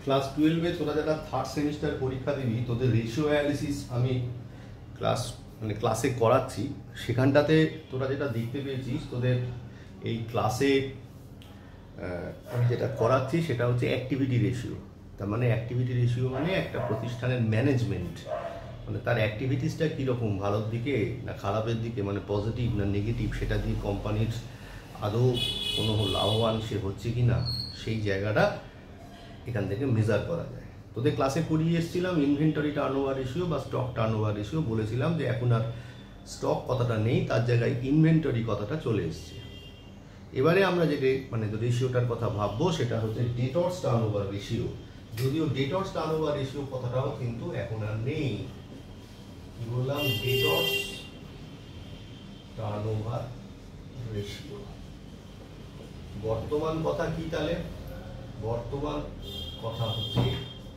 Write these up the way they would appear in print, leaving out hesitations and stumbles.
Class 12-এ তোরা যারা third semester পরীক্ষা দিবি, তোদের রেশিও অ্যানালিসিস আমি ক্লাসে করাচ্ছি। সেখানটাতে তোরা যেটা দেখতে পেয়েছিস, তোদের এই ক্লাসে আমি যেটা করাচ্ছি সেটা হচ্ছে অ্যাক্টিভিটি রেশিও। তার মানে অ্যাক্টিভিটি রেশিও মানে একটা প্রতিষ্ঠানের ম্যানেজমেন্ট, মানে তার অ্যাক্টিভিটিসটা কীরকম, ভালোর দিকে না খারাপের দিকে, মানে পজিটিভ না নেগেটিভ, সেটা দিয়ে কোম্পানির আদৌ কোনো লাভবান সে হচ্ছে কি না, সেই জায়গাটা এখান থেকে মেজার করা যায়। তোদের ক্লাসে পড়িয়ে এসেছিলাম ইনভেন্টরি টার্নওভার রেশিও বা স্টক টার্নওভার রেশিও, বলেছিলাম যে এখন আর স্টক কথাটা নেই, তার জায়গায় ইনভেন্টরি কথাটা চলে এসছে। এবারে আমরা যেটা মানে রেশিওটার কথা ভাববো সেটা হচ্ছে ডেটর্স টার্নওভার রেশিও। যদিও ডেটর্স টার্নওভার রেশিও কথাটাও কিন্তু এখন আর নেই। কি বললাম? Debtors turnover ratio. বর্তমান কথা কি তাহলে? বর্তমান কথা হচ্ছে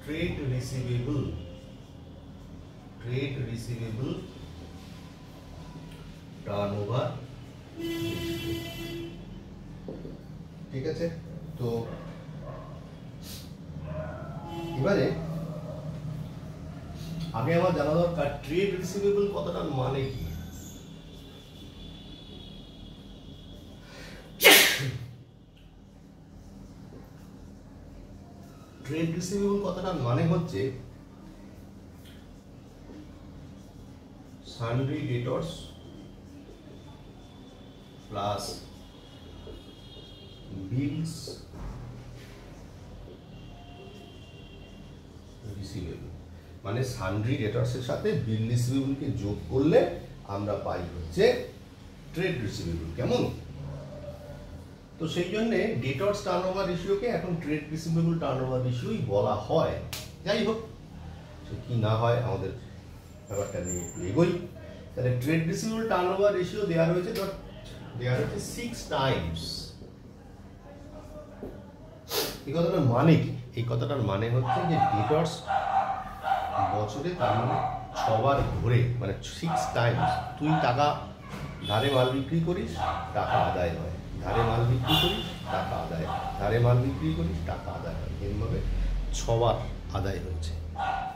ট্রেড রিসিভেবল টার্নওভার রেশিও। ঠিক আছে, তো এবারে আগে আমার জানা দরকার ট্রেড রিসিভেবল কথাটার মানে কি। ট্রেড রিসিভেবল কথাটার মানে হচ্ছে সানড্রি ডেটর্স প্লাস বিলস রিসিভেবল, মানে সানড্রি ডেটর্সের সাথে বিল রিসিভেবলকে যোগ করলে আমরা পাই হচ্ছে ট্রেড রিসিভেবল। কেমন? তো সেই জন্যে ডেটর্স টার্নওভার রেশিওকে এখন ট্রেড রিসিভেবল টার্নওভার রেশিওই বলা হয়। যাই হোক, সে কি না হয় আমাদের ব্যাপারটা নিয়ে একটু এগোই। তাহলে ট্রেড রিসিভেবল টার্নওভার রেশিও দেওয়া হয়েছে 6 টাইমস। এই কথাটার মানে কি? এই কথাটার মানে হচ্ছে যে ডেটর্স বছরে তার মানে 6 বার ঘুরে, মানে 6 টাইমস তুই টাকা ধারে মাল বিক্রি করিস, টাকা আদায় হয়, ধারে মাল বিক্রি করিস, টাকা আদায় হয়, ধারে মাল বিক্রি করিস, টাকা আদায় হয়, এরভাবে 6 বার আদায় হচ্ছে।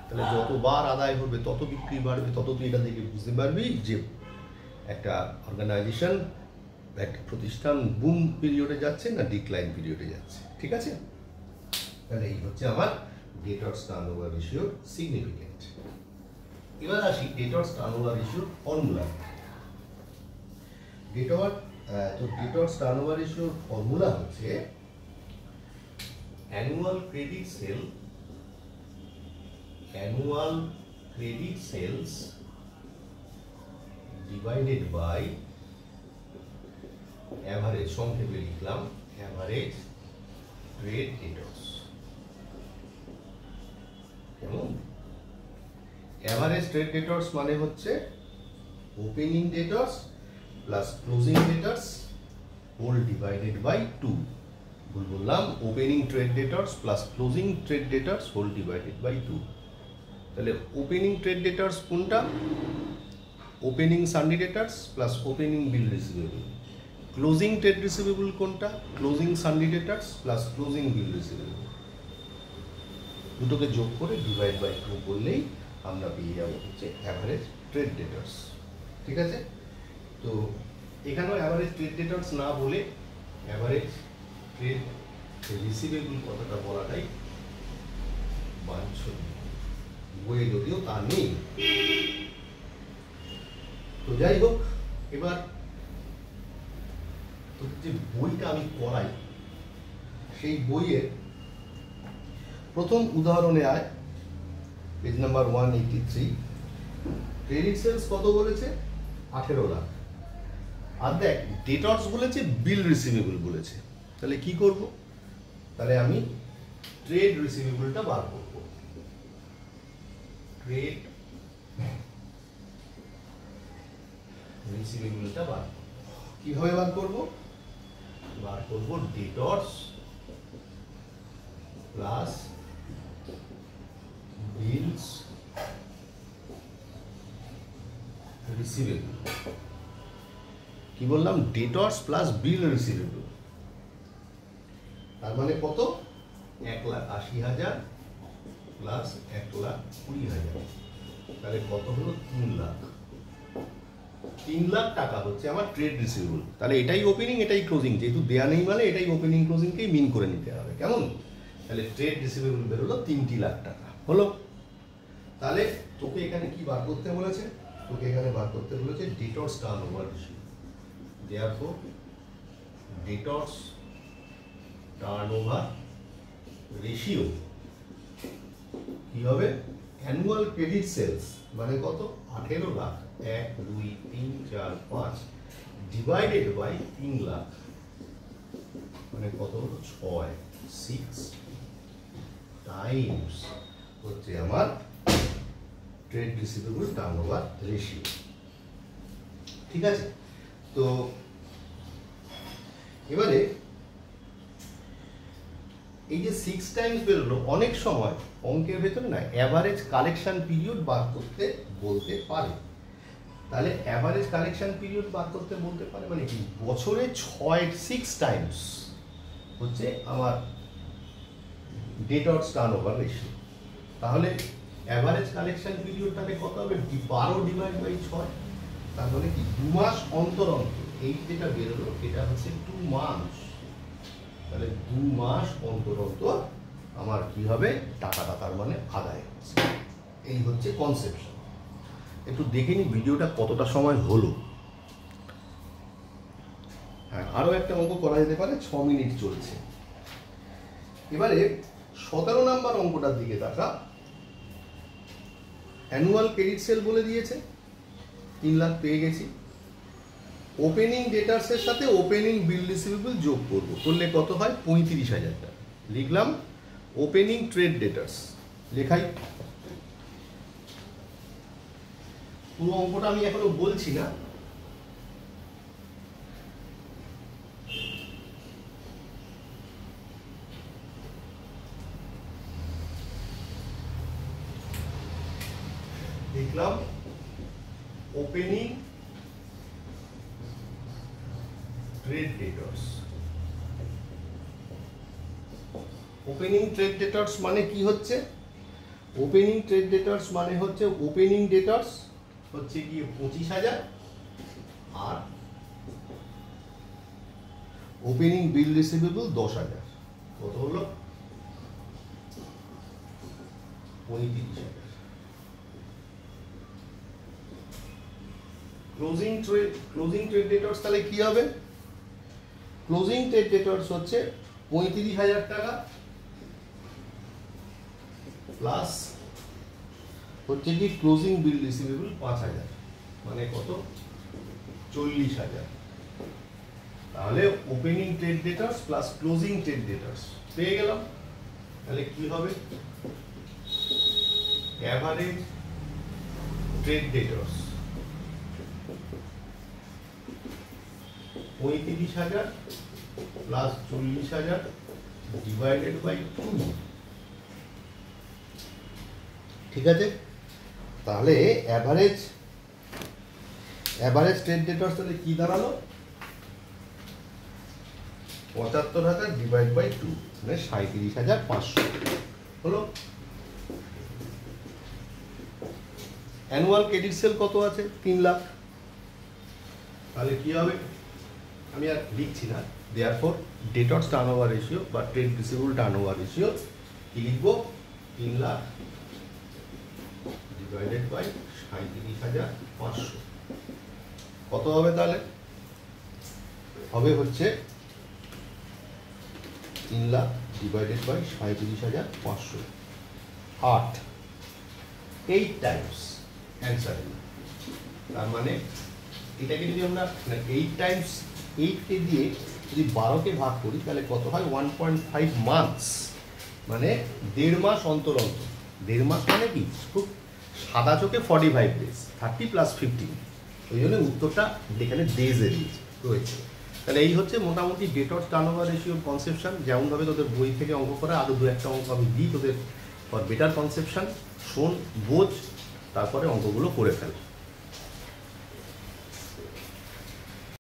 তাহলে যতবার আদায় হবে তত বিক্রি বাড়বে, তত তুই এটা দেখে বুঝতে পারবি যে একটা অর্গানাইজেশন, একটা প্রতিষ্ঠান বুম পিরিয়ডে যাচ্ছে না ডিক্লাইন পিরিয়ডে যাচ্ছে। ঠিক আছে, তাহলে এই হচ্ছে আমার ডেটর্স টার্নওভার রেশিওর সিগনিফিকেন্ট। এবার আসি ডেটর্স টার্নওভার রেশিওর ফর্মুলা। ডেটর্স টার্নওভার রেশিওর ফর্মুলা হচ্ছে annual credit sales divided by average, সংক্ষেপে লিখলাম অ্যাভারেজ ট্রেড ডেটর্স। কেমন? অ্যাভারেজ ট্রেড ডেটর্স মানে হচ্ছে opening debtors plus closing debtors whole divided by 2। ভুল বললাম, opening trade debtors plus closing trade debtors whole divided by 2। তাহলে opening trade debtors কোনটা? Opening sundry debtors plus opening bill receivable. Closing trade receivable কোনটা? Closing সানডি debtors plus closing বিল receivable. দুটোকে যোগ করে divide by 2 করলেই আমরা পেয়ে যাবো হচ্ছে অ্যাভারেজ ট্রেড ডেটর্স। ঠিক আছে, তো এখানেও অ্যাভারেজ ট্রেড ডেটর্স না বলে অ্যাভারেজ ট্রেড রিসিভেবল কথাটা বলাটাই বাঞ্ছনীয়, বইয়ে যদিও তা নেই। তো যাই হোক, এবার যে বইটা আমি করাই সেই বইয়ের প্রথম উদাহরণে আয়, পেজ নাম্বার 183। ক্রেডিট সেলস কত বলেছে? 18 লাখ। আর দেখ ডেটর্স বলেছে, বিল রিসিভেবল বলেছে। তাহলে কি করব? তাহলে আমি ট্রেড রিসিভেবলটা বার করব। ট্রেড রিসিভেবলটা বার করব। কিভাবে বার করব? বার করব ডেটর্স প্লাস বিলস রিসিভেবল। কি বললাম? ডেটর্স প্লাস বিল রিসিভেবল। তার মানে কত? 1,80,000 প্লাস 1,20,000, তাহলে কত হলো? 3 লাখ। 3 লাখ টাকা হচ্ছে আমার ট্রেড রিসিভেবল। তাহলে এটাই ওপেনিং, এটাই ক্লোজিং, যেহেতু দেয়া নেই মানে এটাই ওপেনিং ক্লোজিংকেই মিন করে নিতে হবে, কেমন? তাহলে ট্রেড রিসিভেবল বেরোলো 3 লাখ টাকা, হলো? তাহলে তোকে এখানে কি বার করতে বলেছে? তোকে এখানে বার করতে বলেছে debtors turnover ratio. Therefore debtors turnover ratio কি হবে? অ্যানুয়াল ক্রেডিট সেলস মানে কত? 18 লাখ, 1 2 3 4 5 ডিভাইডেড বাই 3 লাখ মানে কত হলো? 6 টাইমস হচ্ছে আমার ট্রেড রিসিভেবল টার্নওভার রেশিও। ঠিক আছে? তো এবারে এই যে 6 টাইমস বেরোলো, অনেক সময় অঙ্কের ভেতরে না অ্যাভারেজ কালেকশন পিরিয়ড বার করতে বলতে পারে। তাহলে অ্যাভারেজ কালেকশন পিরিয়ড বার করতে বলতে পারে মানে কি? বছরে 6 টাইমস হচ্ছে আমার ডেটর্স টার্নওভার রেশিও। তাহলে অ্যাভারেজ কালেকশন পিরিয়ডটাকে কত হবে? 12 ডিভাইড বাই 6, তার মানে কি 2 মাস অন্তর অন্তর এই যেটা বেরোলো এটা হচ্ছে 2 মাস। তাহলে 2 মাস অন্তর অন্তর আমার কি হবে? টাকাটা তার মানে আদায় হচ্ছে। এই হচ্ছে কনসেপশন। একটু দেখে নি ভিডিওটা কতটা সময় হলো। হ্যাঁ, আরও একটা অঙ্ক করা যেতে পারে, 6 মিনিট চলছে। এবারে 17 নাম্বার অঙ্কটার দিকে তাকা। অ্যানুয়াল ক্রেডিট সেল বলে দিয়েছে, 3 লাখ পেয়ে গেছি। ওপেনিং ডেটার্সের সাথে ওপেনিং বিল রিসিভেবল যোগ করব, করলে কত হয়? 35,000 টাকা। লিখলাম ওপেনিং ট্রেড ডেটার্স, লেখাই। পুরো অঙ্কটা আমি এখনো বলছি না, লিখলাম ওপেনিং ট্রেড ডেটার্স। ওপেনিং ট্রেড ডেটার্স মানে কি হচ্ছে? ওপেনিং ট্রেড ডেটার্স মানে হচ্ছে ওপেনিং ডেটার্স হচ্ছে কি 25,000 আর ওপেনিং বিল রিসিভেবল 10,000, কত হলো? 35,000। ক্লোজিং ট্রেড ডেটার্স তাহলে কি হবে? ক্লোজিং ট্রেড ডেটার্স হচ্ছে 35,000 টাকা প্লাস হচ্ছে কি ক্লোজিং বিল রিসিভেবল 5,000 মানে কত? 40,000। তাহলে opening trade debtors plus closing trade debtors পেয়ে গেলাম। তাহলে কি হবে? Average trade debtors 35,000 plus 40,000 divided by 2। ঠিক আছে? তাহলে অ্যাভারেজ ট্রেড ডেটার্স তাহলে কি দাঁড়ালো? 75,000 ডিভাইড বাই 2 মানে 37,500 হলো। অ্যানুয়াল ক্রেডিট সেল কত আছে? 3 লাখ। তাহলে কি হবে? আমি আর লিখছি না। দেয়ারফর ডেটর্স টার্নওভার রেশিও বা ট্রেড রিসিভেবল টার্নওভার রেশিও কি লিখবো? 3 লাখ ডিভাইডেড বাই 37,500 কত হবে? তাহলে হবে হচ্ছে 3 lakh divided by 37,500, 8 times answer. তার মানে এটাকে যদি আমরা 8 টাইমস 8কে দিয়ে যদি 12কে ভাগ করি তাহলে কত হয়? 1.5 মান্থস মানে 1.5 মাস অন্তর অন্তর। 1.5 মাস মানে কি? খুব সাদা চোখে 45 ডেজ, 30 প্লাস 15, ওই জন্য উত্তরটা এখানে ডেজে রয়েছে। তাহলে এই হচ্ছে মোটামুটি ডেটর্স টার্নওভার রেশিওর কনসেপশন। যেমনভাবে তোদের বই থেকে অঙ্ক করে আরও 2-1টা অঙ্ক আমি দিই তোদের ফর বেটার কনসেপশন। শোন, বোঝ, তারপরে অঙ্কগুলো করে ফেল।